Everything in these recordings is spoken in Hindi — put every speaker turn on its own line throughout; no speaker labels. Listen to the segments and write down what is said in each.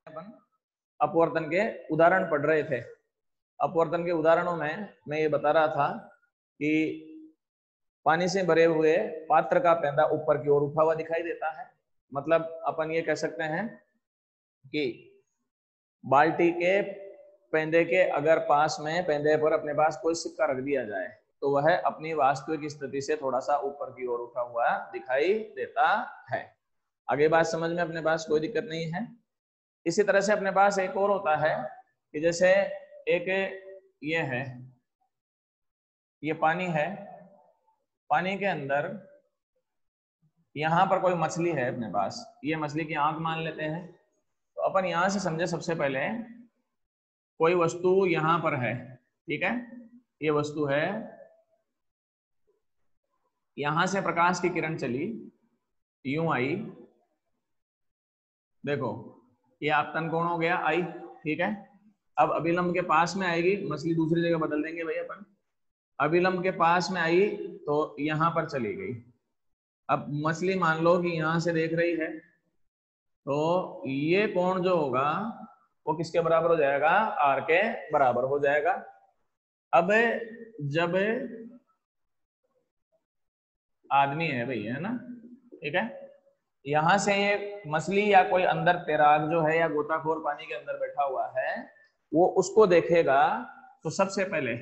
अपन अपवर्तन के उदाहरण पढ़ रहे थे। अपवर्तन के उदाहरणों में मैं ये बता रहा था कि पानी से भरे हुए पात्र का पैंदा ऊपर की ओर उठा हुआ दिखाई देता है। मतलब अपन ये कह सकते हैं कि बाल्टी के पैंदे के अगर पास में पैंदे पर अपने पास कोई सिक्का रख दिया जाए तो वह अपनी वास्तविक स्थिति से थोड़ा सा ऊपर की ओर उठा हुआ दिखाई देता है। आगे बात समझ में अपने पास कोई दिक्कत नहीं है। इसी तरह से अपने पास एक और होता है कि जैसे एक ये है, ये पानी है, पानी के अंदर यहां पर कोई मछली है अपने पास, ये मछली की आंख मान लेते हैं। तो अपन यहां से समझे, सबसे पहले कोई वस्तु यहां पर है, ठीक है, ये वस्तु है, यहां से प्रकाश की किरण चली, यूं आई, देखो ये आपतन कोण हो गया आई, ठीक है। अब अभिलंब के पास में आएगी, मछली दूसरी जगह बदल देंगे भाई अपन, अभिलंब के पास में आई तो यहां पर चली गई। अब मछली मान लो कि यहां से देख रही है, तो ये कोण जो होगा वो किसके बराबर हो जाएगा, आर के बराबर हो जाएगा। अब जब आदमी है भाई, है ना, ठीक है, यहां से ये मछली या कोई अंदर तैराक जो है या गोताखोर पानी के अंदर बैठा हुआ है, वो उसको देखेगा तो सबसे पहले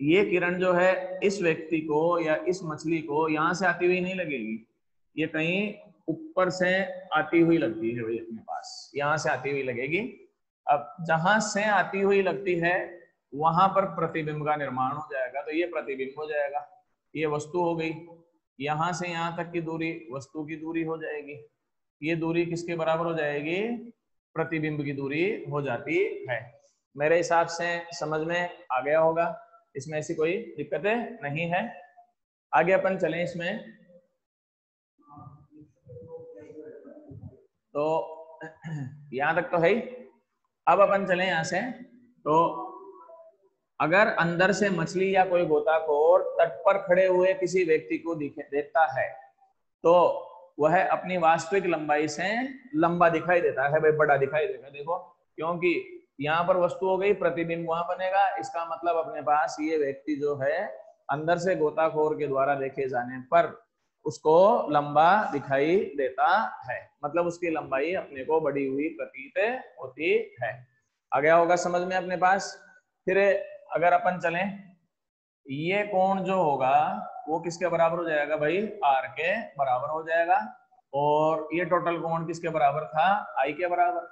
ये किरण जो है इस व्यक्ति को या इस मछली को यहां से आती हुई नहीं लगेगी, ये कहीं ऊपर से आती हुई लगती है भाई अपने पास, यहां से आती हुई लगेगी। अब जहां से आती हुई लगती है वहां पर प्रतिबिंब का निर्माण हो जाएगा, तो ये प्रतिबिंब हो जाएगा, ये वस्तु हो गई। यहां से यहां तक की दूरी वस्तु की दूरी हो जाएगी, ये दूरी किसके बराबर हो जाएगी, प्रतिबिंब की दूरी हो जाती है। मेरे हिसाब से समझ में आ गया होगा, इसमें ऐसी कोई दिक्कतें नहीं है। आगे अपन चलें इसमें, तो यहां तक तो है ही। अब अपन चलें यहां से, तो अगर अंदर से मछली या कोई गोताखोर तट पर खड़े हुए किसी व्यक्ति को देखता है तो वह अपनी वास्तविक लंबाई से लंबा दिखाई देता है भाई, बड़ा दिखाई देगा। देखो, क्योंकि यहाँ पर वस्तु हो गई, प्रतिबिंब वहां बनेगा, इसका मतलब अपने पास ये व्यक्ति जो है अंदर से गोताखोर के द्वारा देखे जाने पर उसको लंबा दिखाई देता है, मतलब उसकी लंबाई अपने को बढ़ी हुई प्रतीत होती है। आ गया होगा समझ में अपने पास। फिर अगर अपन चलें, ये कोण जो होगा वो किसके बराबर हो जाएगा भाई, आर के बराबर हो जाएगा, और ये टोटल कोण किसके बराबर था, आई के बराबर।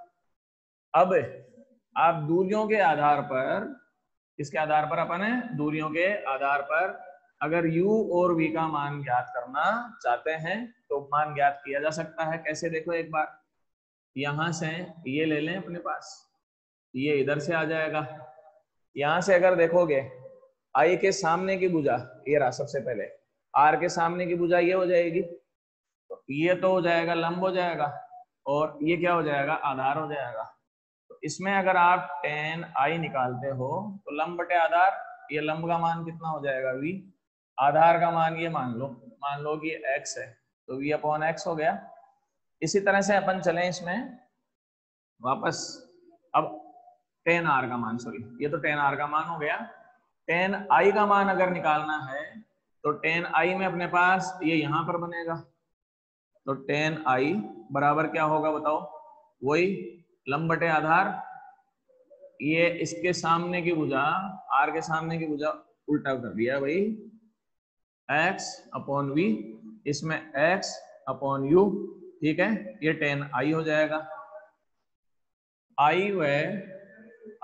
अब आप दूरियों के आधार पर, किसके आधार पर, अपन दूरियों के आधार पर अगर u और v का मान ज्ञात करना चाहते हैं तो मान ज्ञात किया जा सकता है। कैसे, देखो एक बार, यहां से ये ले लें अपने पास, ये इधर से आ जाएगा, यहां से अगर देखोगे आई के सामने की भुजा ये रहा, सबसे पहले आर के सामने की भुजा ये हो जाएगी, तो ये तो हो जाएगा लंब हो जाएगा, और ये क्या हो जाएगा, आधार हो जाएगा। तो इसमें अगर आप tan i निकालते हो तो लंब बटे आधार, ये लंब का मान कितना हो जाएगा v, आधार का मान ये मान लो कि ये x है, तो v अपॉन x हो गया। इसी तरह से अपन चलें इसमें वापस, अब tan r का मान, सॉरी ये तो tan r का मान हो गया, tan i का मान अगर निकालना है तो tan i में अपने पास ये यहां पर बनेगा, तो tan i बराबर क्या होगा बताओ, वही लंब बटे आधार, ये इसके सामने की भुजा, आर के सामने की भुजा उल्टा कर दिया भाई, x अपॉन v, इसमें x अपॉन u, ठीक है, ये tan i हो जाएगा। i व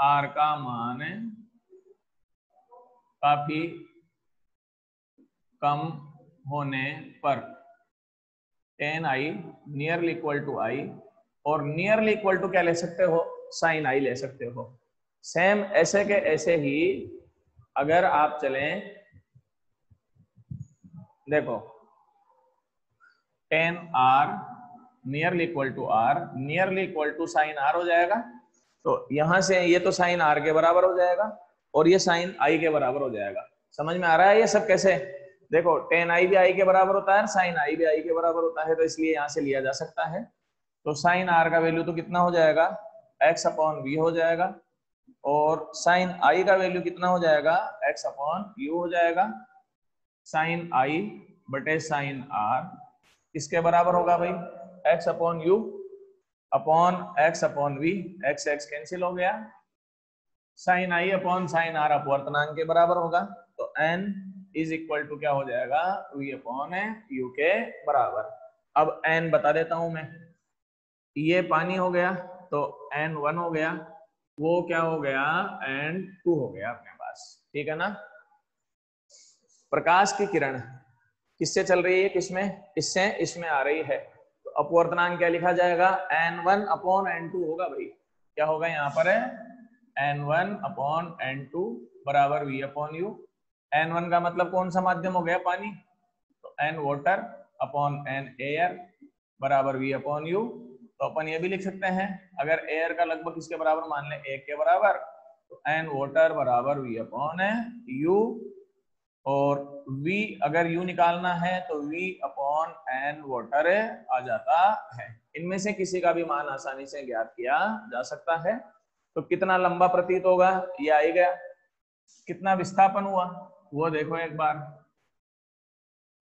r का मान काफी कम होने पर tan i nearly equal to i, और नियरली इक्वल टू क्या ले सकते हो, साइन i ले सकते हो। सेम ऐसे के ऐसे ही अगर आप चलें, देखो tan r nearly equal to r, nearly equal to sine r हो जाएगा, तो यहां से ये तो साइन r के बराबर हो जाएगा और ये साइन i के बराबर हो जाएगा। समझ में आ रहा है ये सब कैसे, देखो tan i भी i के बराबर होता है, साइन i भी i के बराबर होता है, तो इसलिए यहां से लिया जा सकता है। तो साइन r का वैल्यू तो कितना हो जाएगा, x अपॉन v हो जाएगा, और साइन i का वैल्यू कितना हो जाएगा, x अपॉन u हो जाएगा। साइन i बटे साइन r किसके बराबर होगा भाई, x upon u upon x upon v, x x cancel हो गया। साइन i अपॉन साइन r अपवर्तनांक के बराबर होगा, तो n इज इक्वल टू क्या हो जाएगा, v अपॉन u के बराबर। अब n बता देता हूं मैं, ये पानी हो गया तो n1 हो गया, वो क्या हो गया, n2 हो गया अपने पास, ठीक है ना। प्रकाश की किरण किससे चल रही है, किसमें, इससे, इसमें आ रही है, तो अपवर्तनांक क्या लिखा जाएगा, n1 अपॉन n2 होगा भाई। क्या होगा यहाँ पर है, n1 अपॉन n2 बराबर v अपॉन u। n1 का मतलब कौन सा माध्यम हो गया, पानी, तो n water upon n air बराबर v अपॉन u। तो अपन ये भी लिख सकते हैं, अगर एयर का लगभग किसके बराबर मान लें, 1 के बराबर, तो n वाटर बराबर v अपॉन u, और v अगर u निकालना है तो v अपॉन n वाटर आ जाता है। इनमें से किसी का भी मान आसानी से ज्ञात किया जा सकता है। तो कितना लंबा प्रतीत होगा, ये आ गया। कितना विस्थापन हुआ वो देखो एक बार,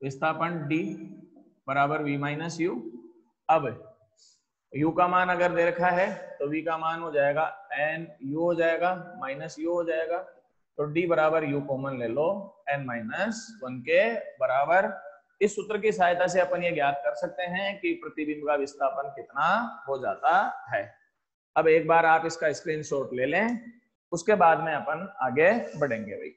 विस्थापन d बराबर v माइनस यू। अब u का मान अगर दे रखा है तो v का मान हो जाएगा n u हो जाएगा माइनस u हो जाएगा, तो d बराबर u कॉमन ले लो, n माइनस 1 के बराबर। इस सूत्र की सहायता से अपन ये ज्ञात कर सकते हैं कि प्रतिबिंब का विस्थापन कितना हो जाता है। अब एक बार आप इसका स्क्रीनशॉट ले लें, उसके बाद में अपन आगे बढ़ेंगे भाई।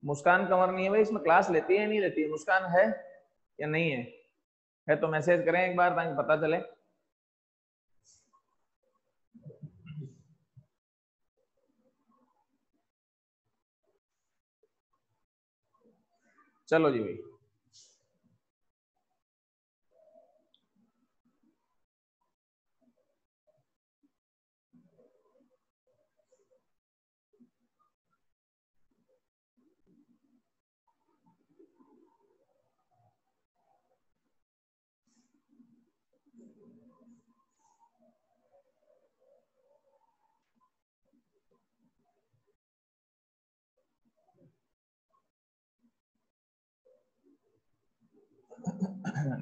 मुस्कान कंवर नहीं है भाई, इसमें क्लास लेती है नहीं लेती है, मुस्कान है या नहीं है तो मैसेज करें एक बार ताकि पता चले। चलो जी भाई,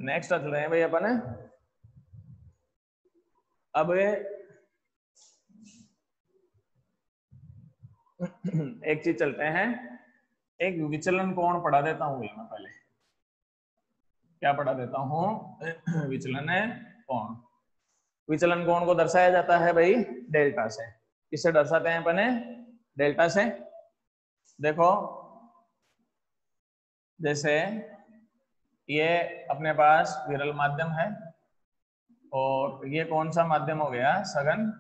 नेक्स्ट चल रहे हैं भाई अपन। अब एक चीज चलते हैं, एक विचलन कोण पढ़ा देता हूँ मैं पहले। क्या पढ़ा देता हूँ, विचलन कोण। विचलन कोण को दर्शाया जाता है भाई डेल्टा से। किससे दर्शाते हैं अपने, डेल्टा से। देखो जैसे ये अपने पास विरल माध्यम है, और ये कौन सा माध्यम हो गया, सघन।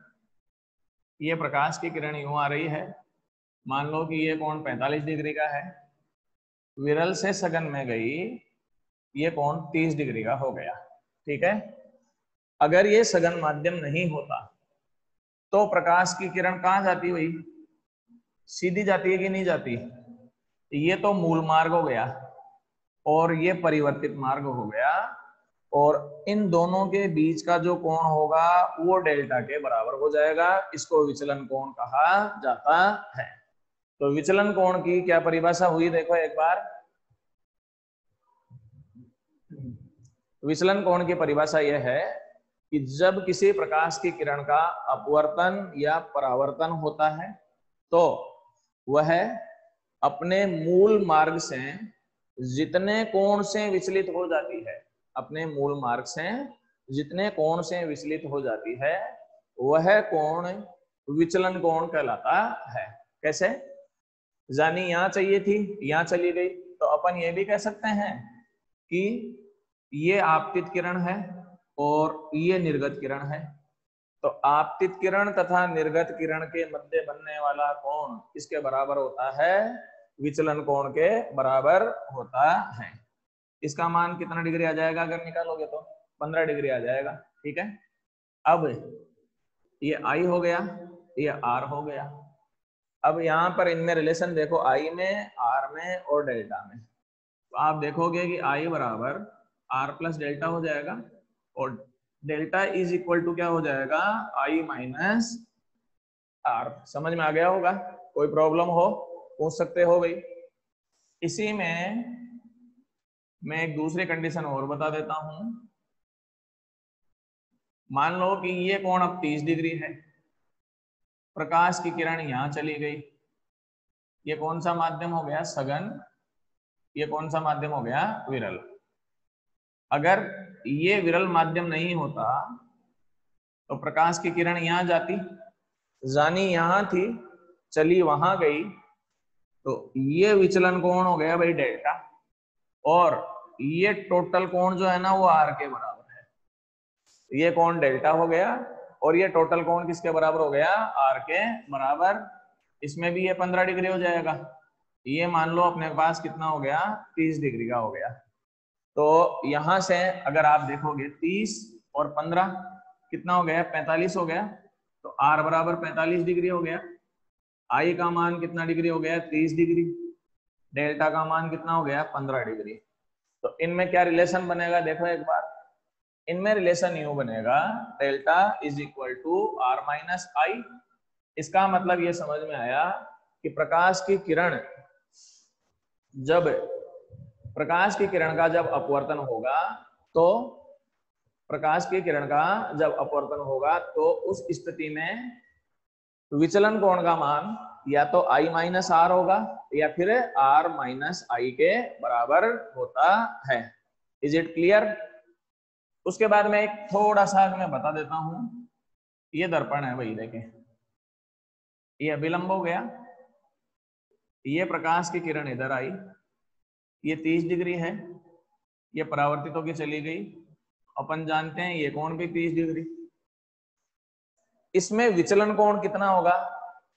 ये प्रकाश की किरण यूं आ रही है, मान लो कि ये कोण 45 डिग्री का है, विरल से सघन में गई, ये कोण 30 डिग्री का हो गया, ठीक है। अगर ये सघन माध्यम नहीं होता तो प्रकाश की किरण कहाँ जाती भाई, सीधी जाती है कि नहीं जाती। ये तो मूल मार्ग हो गया और ये परिवर्तित मार्ग हो गया, और इन दोनों के बीच का जो कोण होगा वो डेल्टा के बराबर हो जाएगा। इसको विचलन कोण कहा जाता है। तो विचलन कोण की क्या परिभाषा हुई देखो एक बार। विचलन कोण की परिभाषा यह है कि जब किसी प्रकाश की किरण का अपवर्तन या परावर्तन होता है तो वह अपने मूल मार्ग से जितने कोण से विचलित हो जाती है, अपने मूल मार्ग से जितने कोण से विचलित हो जाती है, वह कोण विचलन कोण कहलाता है। कैसे, जानी यहां चाहिए थी, यहां चली गई, तो अपन ये भी कह सकते हैं कि ये आपतित किरण है और ये निर्गत किरण है। तो आपतित किरण तथा निर्गत किरण के मध्य बनने वाला कोण किसके बराबर होता है? विचलन कोण के बराबर होता है। इसका मान कितना डिग्री आ जाएगा अगर निकालोगे तो? 15 डिग्री आ जाएगा। ठीक है, अब ये आई हो गया, ये आर हो गया। अब यहाँ पर इनमें रिलेशन देखो, आई में, आर में और डेल्टा में। तो आप देखोगे कि आई बराबर आर प्लस डेल्टा हो जाएगा और डेल्टा इज इक्वल टू क्या हो जाएगा? आई माइनस आर। समझ में आ गया होगा? कोई प्रॉब्लम हो पूछ सकते हो भाई। इसी में मैं एक दूसरी कंडीशन और बता देता हूं। मान लो कि ये कोण अब 30 डिग्री है, प्रकाश की किरण यहां चली गई, ये कौन सा माध्यम हो गया? सघन। ये कौन सा माध्यम हो गया? विरल। अगर ये विरल माध्यम नहीं होता तो प्रकाश की किरण यहां जाती, जानी यहां थी, चली वहां गई, तो ये विचलन कोण हो गया भाई डेल्टा, और ये टोटल कोण जो है ना वो आर के बराबर है। ये कोण डेल्टा हो गया और ये टोटल कोण किसके बराबर हो गया? आर के बराबर। इसमें भी ये 15 डिग्री हो जाएगा। ये मान लो अपने पास कितना हो गया? 30 डिग्री का हो गया। तो यहां से अगर आप देखोगे 30 और 15 कितना हो गया? 45 हो गया। तो आर बराबर 45 डिग्री हो गया। आई का मान कितना डिग्री हो गया? 30 डिग्री। डेल्टा का मान कितना हो गया? 15 डिग्री। तो इनमें क्या रिलेशन बनेगा देखो एक बार। इनमें रिलेशन यूं बनेगा, delta is equal to R minus I. इसका मतलब ये समझ में आया कि प्रकाश की किरण जब प्रकाश की किरण का जब अपवर्तन होगा, तो प्रकाश की किरण का जब अपवर्तन होगा तो उस स्थिति में विचलन कोण का मान या तो आई माइनस आर होगा या फिर आर माइनस आई के बराबर होता है। Is it clear? उसके बाद में एक थोड़ा सा मैं बता देता हूं। ये दर्पण है भाई, देखें, ये अभिलंब हो गया, ये प्रकाश की किरण इधर आई, ये 30 डिग्री है, ये परावर्तित होकर चली गई। अपन जानते हैं ये कोण भी 30 डिग्री। इसमें विचलन कोण कितना होगा?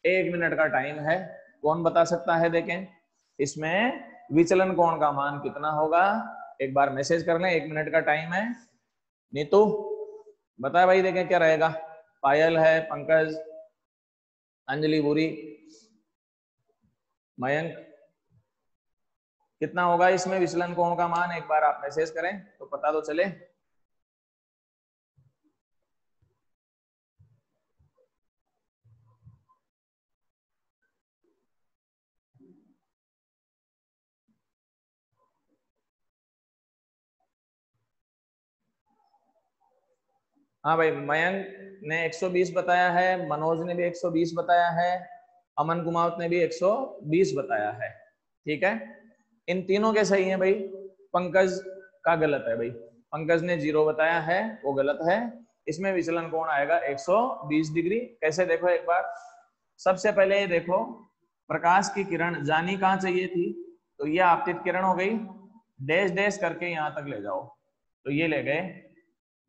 1 मिनट का टाइम है, कौन बता सकता है? देखें, इसमें विचलन कोण का मान कितना होगा? एक बार मैसेज कर लें, 1 मिनट का टाइम है। नीतू बता भाई, देखें क्या रहेगा। पायल है, पंकज, अंजलि बुरी, मयंक, कितना होगा इसमें विचलन कोण का मान? एक बार आप मैसेज करें तो पता तो चले। हाँ भाई, मयंक ने 120 बताया है, मनोज ने भी 120 बताया है, अमन कुमावत ने भी 120 बताया है। ठीक है, इन तीनों के सही है भाई। पंकज का गलत है भाई, पंकज ने 0 बताया है, वो गलत है। इसमें विचलन कोण आएगा 120 डिग्री। कैसे देखो एक बार। सबसे पहले ये देखो, प्रकाश की किरण जानी कहाँ चाहिए थी, तो ये आपतित किरण हो गई, डैश डैश करके यहां तक ले जाओ, तो ये ले गए।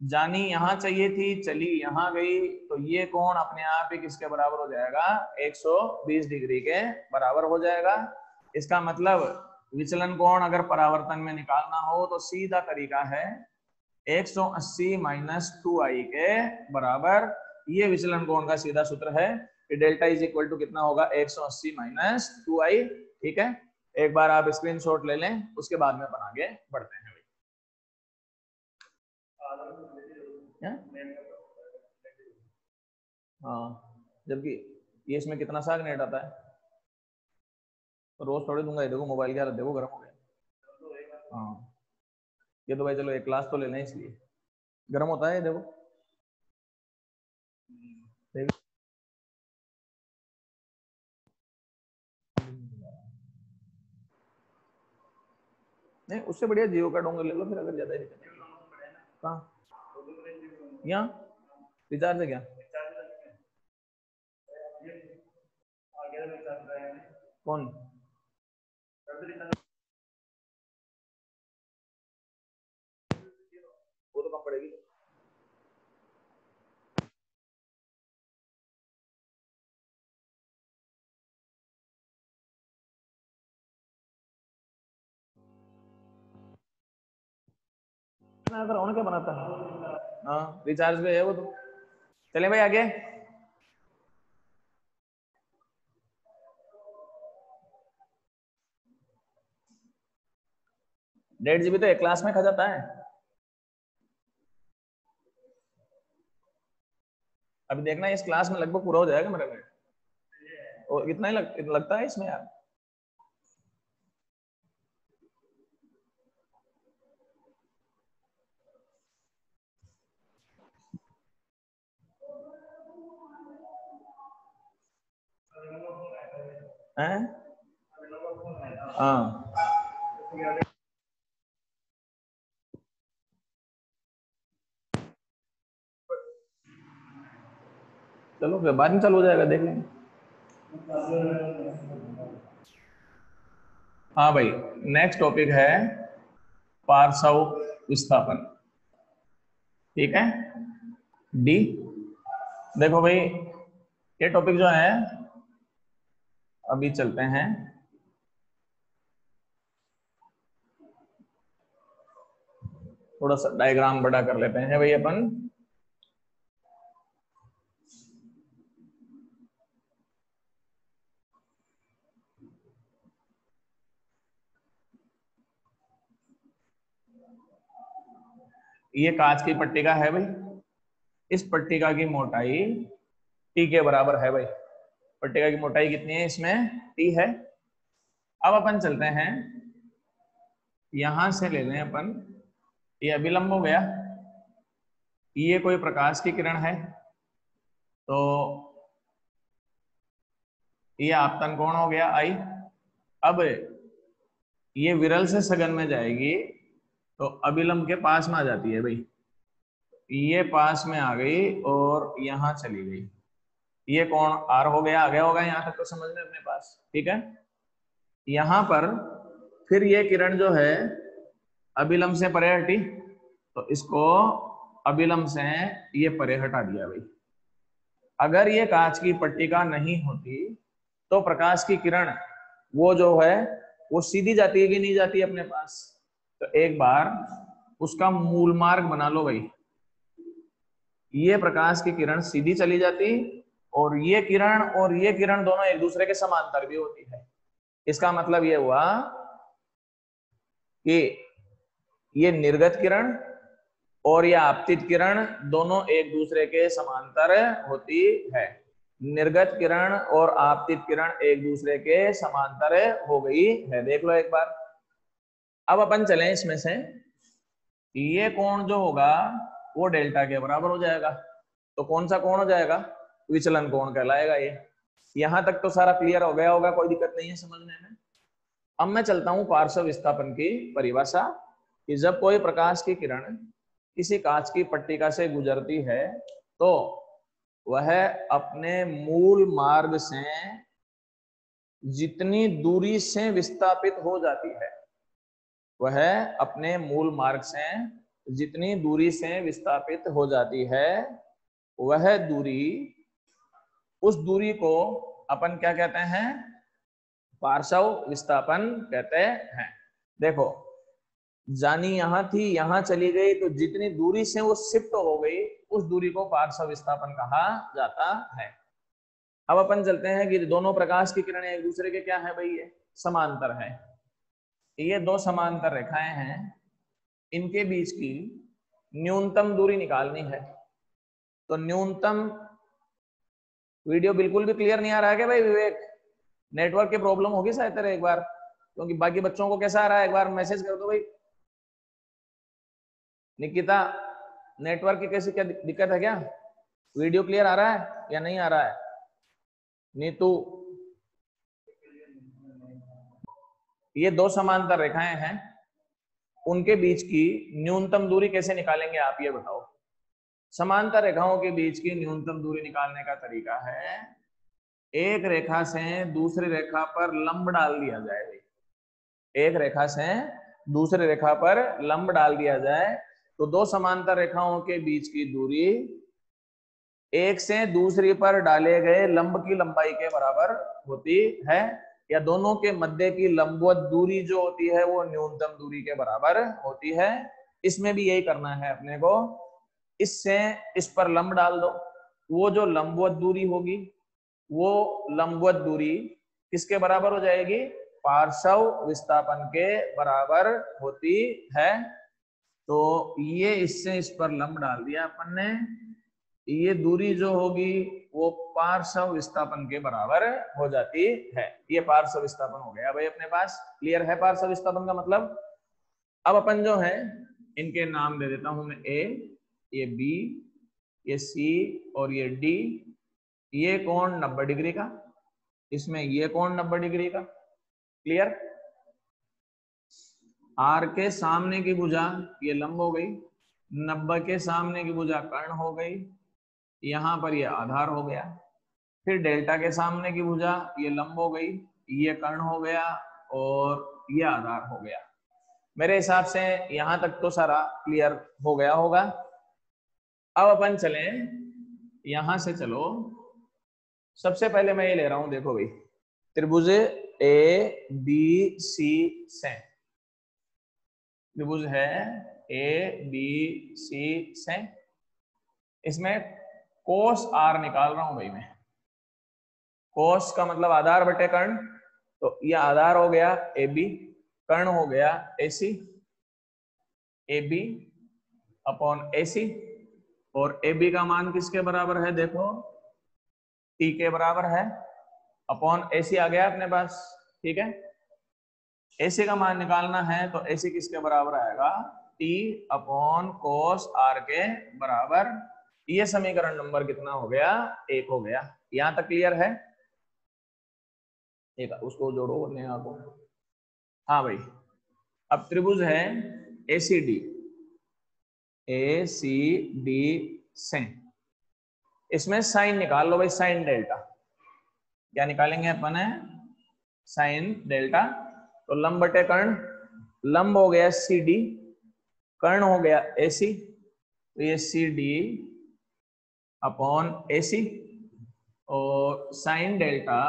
जानी यहां चाहिए थी, चली यहां गई, तो ये कोण अपने आप ही किसके बराबर हो जाएगा? 120 डिग्री के बराबर हो जाएगा। इसका मतलब विचलन कोण अगर परावर्तन में निकालना हो तो सीधा तरीका है 180 माइनस 2i के बराबर। ये विचलन कोण का सीधा सूत्र है कि डेल्टा इज इक्वल टू कितना होगा? 180 माइनस 2i। ठीक है, एक बार आप स्क्रीनशॉट ले लें, उसके बाद में अपन आगे बढ़ते हैं। हाँ, जबकि ये इसमें कितना साग नेट आता है, तो रोज थोड़े दूंगा। ये देखो मोबाइल की हालत देखो, गर्म हो गया। हाँ, ये तो भाई चलो एक क्लास तो ले लें, इसलिए गर्म होता है। ये देखो, देखो। नहीं, उससे बढ़िया जियो का डोंगर ले लो फिर, अगर ज्यादा दिक्कत है। कहाँ? यहाँ रिचार्ज है क्या? कौन? वो तो कम पड़ेगी। अगर ऑन क्या बनाता है, हाँ रिचार्ज पे है वो तो। चले भाई आगे। $1.5 GB तो एक क्लास में खा जाता है। अभी देखना इस क्लास में लगभग पूरा हो जाएगा मेरा नेट, और इतना ही लगता है इसमें यार। हैं? हाँ चलो फिर बाद में चालू हो जाएगा, देख लेंगे। हाँ भाई, नेक्स्ट टॉपिक है पार्श्व विस्थापन। ठीक है, डी। देखो भाई, ये टॉपिक जो है अभी चलते हैं। थोड़ा सा डायग्राम बड़ा कर लेते हैं भाई अपन। ये कांच की पट्टिका है भाई, इस पट्टिका की मोटाई टी के बराबर है भाई। पट्टिका की मोटाई कितनी है इसमें, टी है। अब अपन चलते हैं, यहां से ले लें अपन, ये अभिलंब हो गया, ये कोई प्रकाश की किरण है, तो ये आपतन कोण हो गया आई। अब ये विरल से सघन में जाएगी तो अभिलंब के पास में आ जाती है भाई, ये पास में आ गई और यहां चली गई। ये कोण आर हो गया, आ गया होगा यहां तक तो समझ में अपने पास, ठीक है। यहां पर फिर ये किरण जो है अभिलंब से परे हटी, तो इसको अभिलंब से ये परे हटा दिया भाई। अगर ये कांच की पट्टिका नहीं होती तो प्रकाश की किरण वो जो है वो सीधी जाती है कि नहीं जाती है अपने पास। तो एक बार उसका मूल मार्ग बना लो भाई, ये प्रकाश की किरण सीधी चली जाती और ये किरण दोनों एक दूसरे के समांतर भी होती है। इसका मतलब ये हुआ कि ये निर्गत किरण और ये आपतित किरण दोनों एक दूसरे के समांतर होती है। निर्गत किरण और आपतित किरण एक दूसरे के समांतर हो गई है, देख लो एक बार। अब अपन चलें इसमें से, ये कोण जो होगा वो डेल्टा के बराबर हो जाएगा। तो कौन सा कोण हो जाएगा, विचलन कोण कहलाएगा ये। यहां तक तो सारा क्लियर हो गया होगा, कोई दिक्कत नहीं है समझने में। अब मैं चलता हूं पार्श्व विस्थापन की परिभाषा, कि जब कोई प्रकाश की किरण किसी कांच की पट्टिका से गुजरती है तो वह अपने मूल मार्ग से जितनी दूरी से विस्थापित हो जाती है, वह अपने मूल मार्ग से जितनी दूरी से विस्थापित हो जाती है, वह दूरी, उस दूरी को अपन क्या कहते हैं, पार्श्व विस्थापन कहते हैं। देखो, जानी यहां थी, यहां चली गई, तो जितनी दूरी से वो शिफ्ट हो गई उस दूरी को पार्श्व विस्थापन कहा जाता है। अब अपन चलते हैं कि दोनों प्रकाश की किरणें एक दूसरे के क्या है भाई, ये समांतर है। ये दो समांतर रेखाएं हैं, इनके बीच की न्यूनतम दूरी निकालनी है। तो न्यूनतम, वीडियो बिल्कुल भी क्लियर नहीं आ रहा है क्या भाई विवेक, नेटवर्क की प्रॉब्लम होगी शायद तेरे एक बार, क्योंकि बाकी बच्चों को कैसा आ रहा है एक बार मैसेज कर दो भाई। निकिता, नेटवर्क की कैसी क्या दिक्कत है क्या, वीडियो क्लियर आ रहा है या नहीं आ रहा है। नीतू, ये दो समांतर रेखाएं हैं, उनके बीच की न्यूनतम दूरी कैसे निकालेंगे आप ये बताओ। समांतर रेखाओं के बीच की न्यूनतम दूरी निकालने का तरीका है, एक रेखा से दूसरी रेखा पर लंब डाल दिया जाए। एक रेखा से दूसरी रेखा पर लंब डाल दिया जाए तो दो समांतर रेखाओं के बीच की दूरी एक से दूसरी पर डाले गए लंब की लंबाई के बराबर होती है, या दोनों के मध्य की लंबवत दूरी जो होती है वो न्यूनतम दूरी के बराबर होती है। इसमें भी यही करना है अपने को, इससे इस पर लंब डाल दो, वो जो लंबवत दूरी होगी वो लंबवत दूरी किसके बराबर हो जाएगी, पार्श्व विस्थापन के बराबर होती है। तो ये इससे इस पर लंब डाल दिया अपन ने, ये दूरी जो होगी वो पार्श्व विस्थापन के बराबर हो जाती है। ये पार्श्व विस्थापन हो गया भाई अपने पास। क्लियर है पार्श्व विस्थापन का मतलब। अब अपन जो है इनके नाम दे देता हूं मैं, ए, ये बी, ये सी और ये डी। ये कोण 90 डिग्री का, इसमें ये कोण 90 डिग्री का। क्लियर। आर के सामने की भुजा ये लंब हो गई, 90 के सामने की भुजा कर्ण हो गई, यहां पर ये आधार हो गया। फिर डेल्टा के सामने की भुजा ये लंब हो गई, ये कर्ण हो गया और ये आधार हो गया। मेरे हिसाब से यहां तक तो सारा क्लियर हो गया होगा। अब अपन चलें यहां से, चलो सबसे पहले मैं ये ले रहा हूं, देखो भाई त्रिभुज ए बी सी से, त्रिभुज है ए बी सी से, इसमें कोस आर निकाल रहा हूं भाई मैं। कोस का मतलब आधार बटे कर्ण, तो ये आधार हो गया ए बी, कर्ण हो गया ए सी, A B upon A C, और ए बी का मान किसके बराबर है, देखो टी के बराबर है, अपॉन ए सी आ गया अपने पास। ठीक है, ए सी का मान निकालना है तो ए सी किसके बराबर आएगा, टी अपॉन कोस आर के बराबर। ये समीकरण नंबर कितना हो गया, 1 हो गया। यहां तक क्लियर है। एक उसको जोड़ो नेहा को। हाँ भाई, अब त्रिभुज है ए सी डी, ए सी डी से, इसमें साइन निकाल लो भाई, साइन डेल्टा। क्या निकालेंगे अपन है, साइन डेल्टा। तो लंब बटे कर्ण, लंब हो गया सी डी, कर्ण हो गया ए सी, तो ये C D upon A C, और sine delta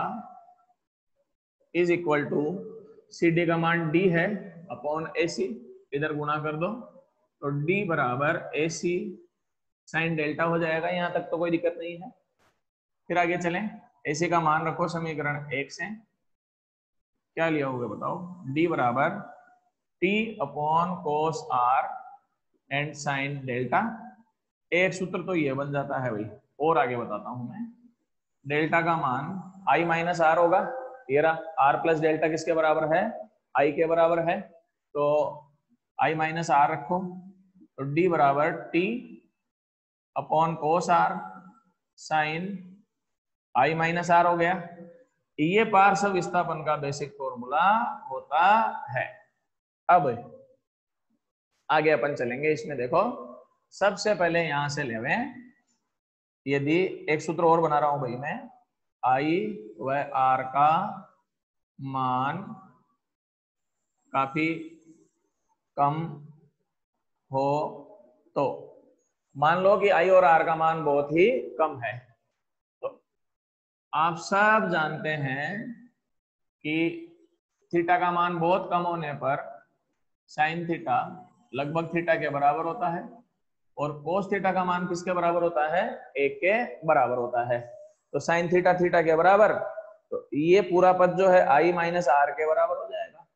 is equal to, C D का मान डी है अपॉन ए सी, इधर गुणा कर दो तो डी बराबर ए सी साइन डेल्टा हो जाएगा। यहां तक तो कोई दिक्कत नहीं है। फिर आगे चलें, ए सी का मान रखो समीकरण 1 से, क्या लिया होगा बताओ, डी बराबर T upon cos are and sine delta. एक सूत्र तो ये बन जाता है भाई, और आगे बताता हूं मैं। डेल्टा का मान आई माइनस आर होगा, ये रहा, आर प्लस डेल्टा किसके बराबर है, आई के बराबर है, तो आई माइनस आर रखो, तो डी बराबर T upon cos R sine I minus R हो गया। ये पार्श्व विस्थापन का बेसिक फॉर्मूला होता है। अब आगे अपन चलेंगे इसमें, देखो सबसे पहले यहां से लेवे, यदि एक सूत्र और बना रहा हूं भाई मैं, आई व आर का मान काफी कम हो तो, मान लो कि आई और आर का मान बहुत ही कम है, तो आप सब जानते हैं कि थीटा का मान बहुत कम होने पर साइन थीटा लगभग थीटा के बराबर होता है, और कोस थीटा का मान किसके बराबर होता है, 1 के बराबर होता है। तो साइन थीटा थीटा के बराबर, तो ये पूरा पद जो है आई माइनस आर के बराबर हो जाएगा।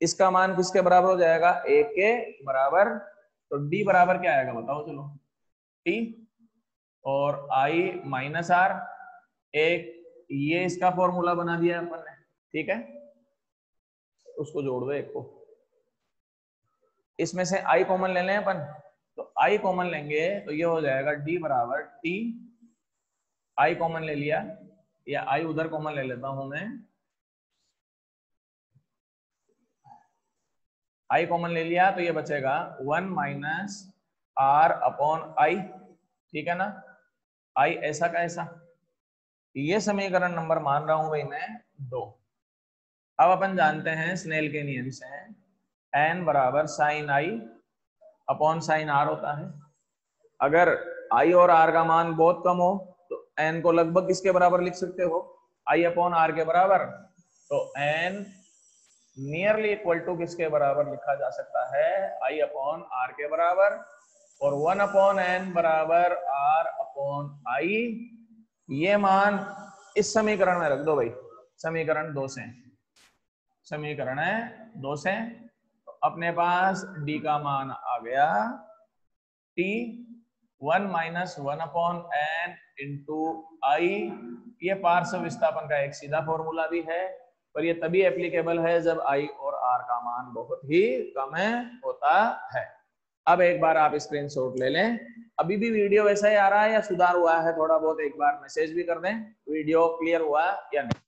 इसका मान किसके बराबर हो जाएगा, 1 के बराबर। तो डी बराबर क्या आएगा बताओ, चलो टी और आई माइनस आर, एक ये इसका फॉर्मूला बना दिया अपन ने। ठीक है, उसको जोड़ दो एक को, इसमें से आई कॉमन ले लें अपन, तो आई कॉमन लेंगे तो ये हो जाएगा डी बराबर टी, आई कॉमन ले लिया, या आई उधर कॉमन ले लेता हूं मैं, आई कॉमन ले लिया तो ये बचेगा 1 माइनस आर अपॉन आई। ठीक है ना, आई ऐसा का ऐसा। ये समीकरण नंबर मान रहा हूं भाई मैं 2। अब अपन जानते हैं स्नेल के नियम से, एन बराबर sine I upon sine R होता है। अगर आई और आर का मान बहुत कम हो तो एन को लगभग किसके बराबर लिख सकते हो, आई अपॉन आर के बराबर। तो एन नियरली इक्वल टू किसके बराबर लिखा जा सकता है, आई अपॉन आर के बराबर, और 1 अपॉन एन बराबर आर अपॉन आई। ये मान इस समीकरण में रख दो भाई, समीकरण 2 से, समीकरण है 2 से। तो अपने पास डी का मान आ गया T 1 minus 1 upon N into I. ये पार्श्व विस्थापन का एक सीधा फॉर्मूला भी है, पर ये तभी एप्लीकेबल है जब आई और आर का मान बहुत ही कम होता है। अब एक बार आप स्क्रीनशॉट ले लें। अभी भी वीडियो वैसा ही आ रहा है या सुधार हुआ है थोड़ा बहुत, एक बार मैसेज भी कर दें वीडियो क्लियर हुआ या नहीं।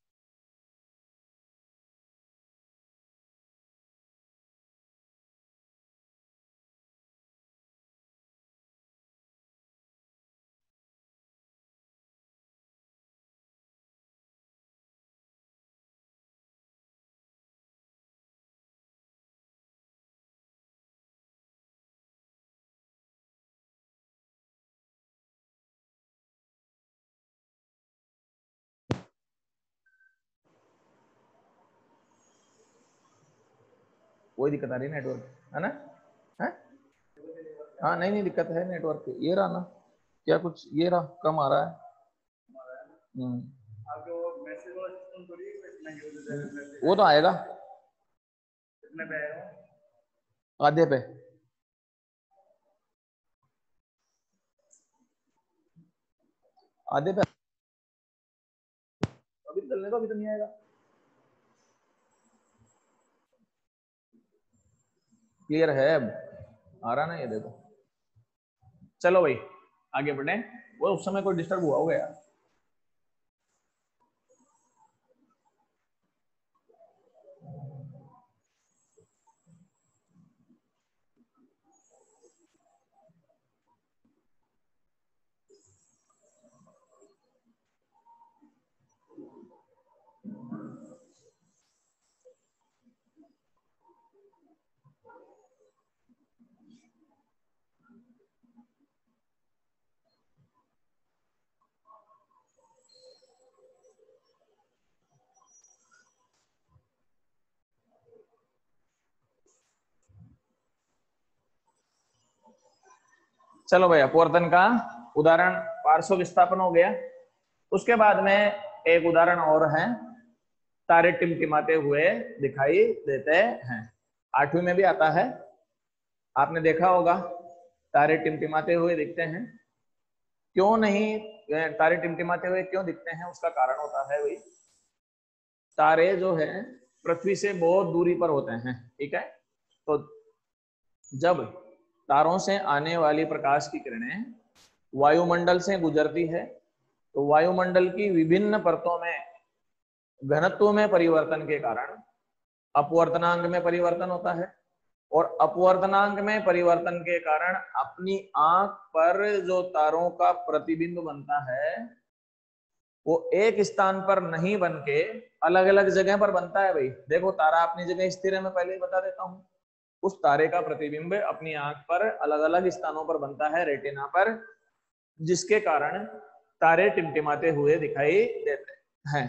कोई दिक्कत आ रही है नेटवर्क है ना? है? हाँ नहीं नहीं दिक्कत है नेटवर्क की। ये रहा ना, क्या कुछ ये रहा कम आ रहा है। वो तो आएगा आधे पे। आधे पे अभी चलने को, अभी तो नहीं आएगा। क्लियर है अब आ रहा ना, ये देखो। चलो भाई आगे बढ़े। वो उस समय कोई डिस्टर्ब हुआ होगा यार। चलो भाई अपवर्तन का उदाहरण पार्श्व विस्थापन हो गया। उसके बाद में एक उदाहरण और है, तारे टिमटिमाते हुए दिखाई देते हैं। 8वीं में भी आता है, आपने देखा होगा तारे टिमटिमाते हुए दिखते हैं। क्यों नहीं तारे टिमटिमाते हुए क्यों दिखते हैं, उसका कारण होता है भाई, तारे जो है पृथ्वी से बहुत दूरी पर होते हैं, ठीक है। तो जब तारों से आने वाली प्रकाश की किरणें वायुमंडल से गुजरती है, तो वायुमंडल की विभिन्न परतों में घनत्व में परिवर्तन के कारण अपवर्तनांक में परिवर्तन होता है, और अपवर्तनांक में परिवर्तन के कारण अपनी आंख पर जो तारों का प्रतिबिंब बनता है वो एक स्थान पर नहीं बन के अलग अलग जगह पर बनता है भाई। देखो तारा अपनी जगह स्थिर है, मैं पहले ही बता देता हूँ। उस तारे का प्रतिबिंब अपनी आंख पर अलग अलग स्थानों पर बनता है, रेटिना पर, जिसके कारण तारे टिमटिमाते हुए दिखाई देते हैं।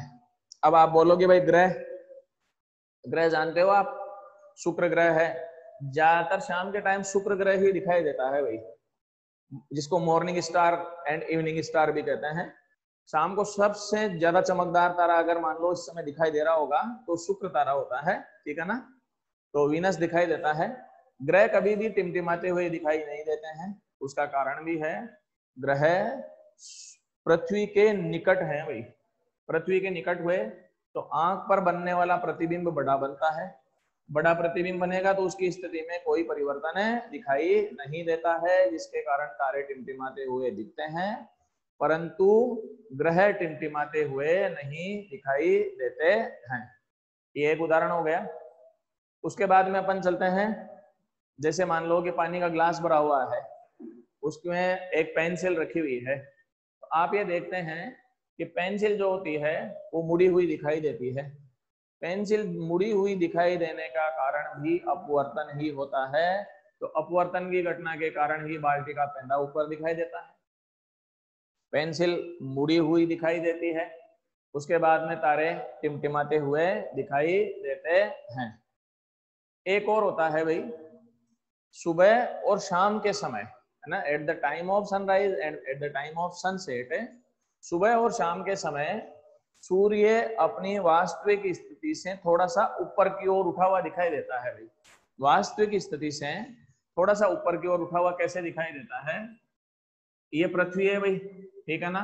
अब आप बोलोगे भाई ग्रह, ग्रह जानते हो आप, शुक्र ग्रह है, ज्यादातर शाम के टाइम शुक्र ग्रह ही दिखाई देता है भाई, जिसको morning star and evening star भी कहते हैं। शाम को सबसे ज्यादा चमकदार तारा अगर मान लो इस समय दिखाई दे रहा होगा तो शुक्र तारा होता है, ठीक है ना। तो वीनस दिखाई देता है। ग्रह कभी भी टिमटिमाते हुए दिखाई नहीं देते हैं, उसका कारण भी है, ग्रह पृथ्वी के निकट है भाई। पृथ्वी के निकट हुए तो आंख पर बनने वाला प्रतिबिंब बड़ा बनता है, बड़ा प्रतिबिंब बनेगा तो उसकी स्थिति में कोई परिवर्तन दिखाई नहीं देता है, जिसके कारण तारे टिमटिमाते हुए दिखते हैं, परंतु ग्रह टिमटिमाते हुए नहीं दिखाई देते हैं। ये एक उदाहरण हो गया। उसके बाद में अपन चलते हैं, जैसे मान लो कि पानी का ग्लास भरा हुआ है, उसमें एक पेंसिल रखी हुई है। तो आप ये देखते हैं कि पेंसिल जो होती है वो मुड़ी हुई दिखाई देती है। पेंसिल मुड़ी हुई दिखाई देने का कारण भी अपवर्तन ही होता है। तो अपवर्तन की घटना के कारण ही बाल्टी का पैंदा ऊपर दिखाई देता है, पेंसिल मुड़ी हुई दिखाई देती है, उसके बाद में तारे टिमटिमाते हुए दिखाई देते हैं। एक और होता है भाई सुबह और शाम के समय, है ना, at the time of sunrise and at the time of sunset. सुबह और शाम के समय सूर्य अपनी वास्तविक स्थिति से थोड़ा सा ऊपर की ओर उठा हुआ दिखाई देता है भाई। वास्तविक स्थिति से थोड़ा सा ऊपर की ओर उठा हुआ कैसे दिखाई देता है? ये पृथ्वी है भाई, ठीक है ना।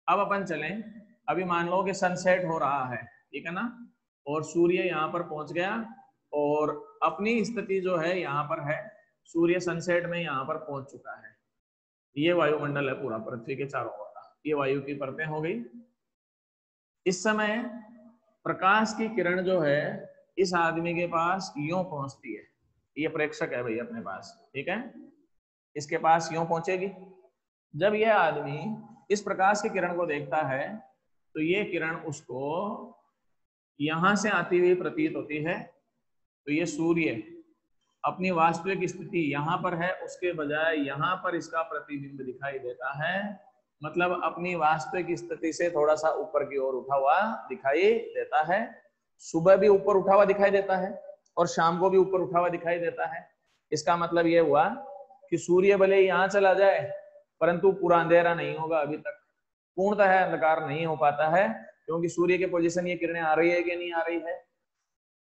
अब अपन चलें, अभी मान लो कि सनसेट हो रहा है, ठीक है ना, और सूर्य यहाँ पर पहुंच गया और अपनी स्थिति जो है यहाँ पर है, सूर्य सनसेट में यहाँ पर पहुंच चुका है। ये वायुमंडल है पूरा पृथ्वी के चारों ओर का, ये वायु की परतें हो गई। इस समय प्रकाश की किरण जो है इस आदमी के पास यूं पहुंचती है, ये प्रेक्षक है भाई अपने पास, ठीक है, इसके पास यूं पहुंचेगी। जब यह आदमी इस प्रकाश की किरण को देखता है तो ये किरण उसको यहां से आती हुई प्रतीत होती है। तो ये सूर्य अपनी वास्तविक स्थिति यहाँ पर है, उसके बजाय यहाँ पर इसका प्रतिबिंब दिखाई देता है, मतलब अपनी वास्तविक स्थिति से थोड़ा सा ऊपर की ओर उठा हुआ दिखाई देता है। सुबह भी ऊपर उठा हुआ दिखाई देता है और शाम को भी ऊपर उठा हुआ दिखाई देता है। इसका मतलब ये हुआ कि सूर्य भले यहाँ चला जाए परंतु पूरा अंधेरा नहीं होगा, अभी तक पूर्णतः अंधकार नहीं हो पाता है, क्योंकि सूर्य के पोजीशन ये किरणें आ रही है कि नहीं आ रही है।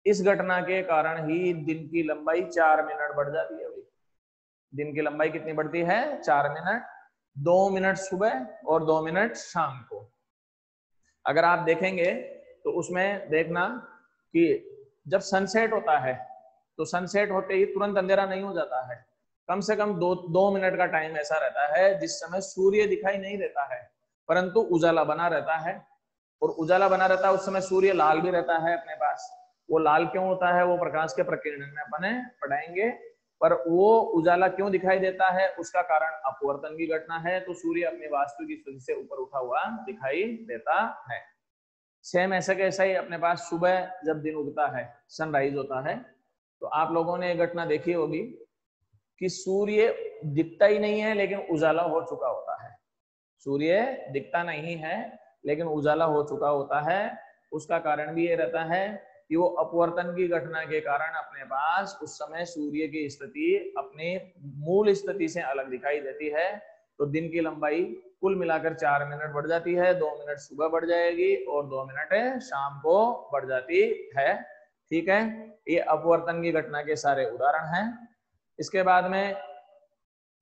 इस घटना के कारण ही दिन की लंबाई 4 मिनट बढ़ जाती है भाई। दिन की लंबाई कितनी बढ़ती है? 4 मिनट, 2 मिनट सुबह और 2 मिनट शाम को। अगर आप देखेंगे तो उसमें देखना कि जब सनसेट होता है तो सनसेट होते ही तुरंत अंधेरा नहीं हो जाता है, कम से कम 2 मिनट का टाइम ऐसा रहता है जिस समय सूर्य दिखाई नहीं देता है परंतु उजाला बना रहता है। और उजाला बना रहता है उस समय सूर्य लाल भी रहता है अपने पास। वो लाल क्यों होता है वो प्रकाश के प्रकीर्णन में अपने पढ़ाएंगे, पर वो उजाला क्यों दिखाई देता है उसका कारण अपवर्तन की घटना है। तो सूर्य अपनी वास्तविक स्थिति से ऊपर उठा हुआ दिखाई देता है। सेम ऐसा कैसा ही अपने पास सुबह जब दिन उगता है, सनराइज होता है, तो आप लोगों ने एक घटना देखी होगी कि सूर्य दिखता ही नहीं है लेकिन उजाला हो चुका होता है। सूर्य दिखता नहीं है लेकिन उजाला हो चुका होता है। उसका कारण भी ये रहता है कि वो अपवर्तन की घटना के कारण अपने पास उस समय सूर्य की स्थिति अपने मूल स्थिति से अलग दिखाई देती है। तो दिन की लंबाई कुल मिलाकर 4 मिनट बढ़ जाती है, 2 मिनट सुबह बढ़ जाएगी और 2 मिनट शाम को बढ़ जाती है, ठीक है। ये अपवर्तन की घटना के सारे उदाहरण हैं। इसके बाद में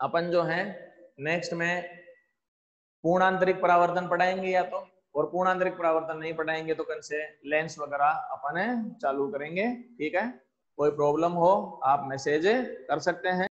अपन जो है नेक्स्ट में पूर्णांतरिक परावर्तन पढ़ाएंगे या तो, और पूर्णांतरिक परावर्तन नहीं पढ़ाएंगे तो कल से लेंस वगैरह अपन चालू करेंगे, ठीक है। कोई प्रॉब्लम हो आप मैसेज कर सकते हैं।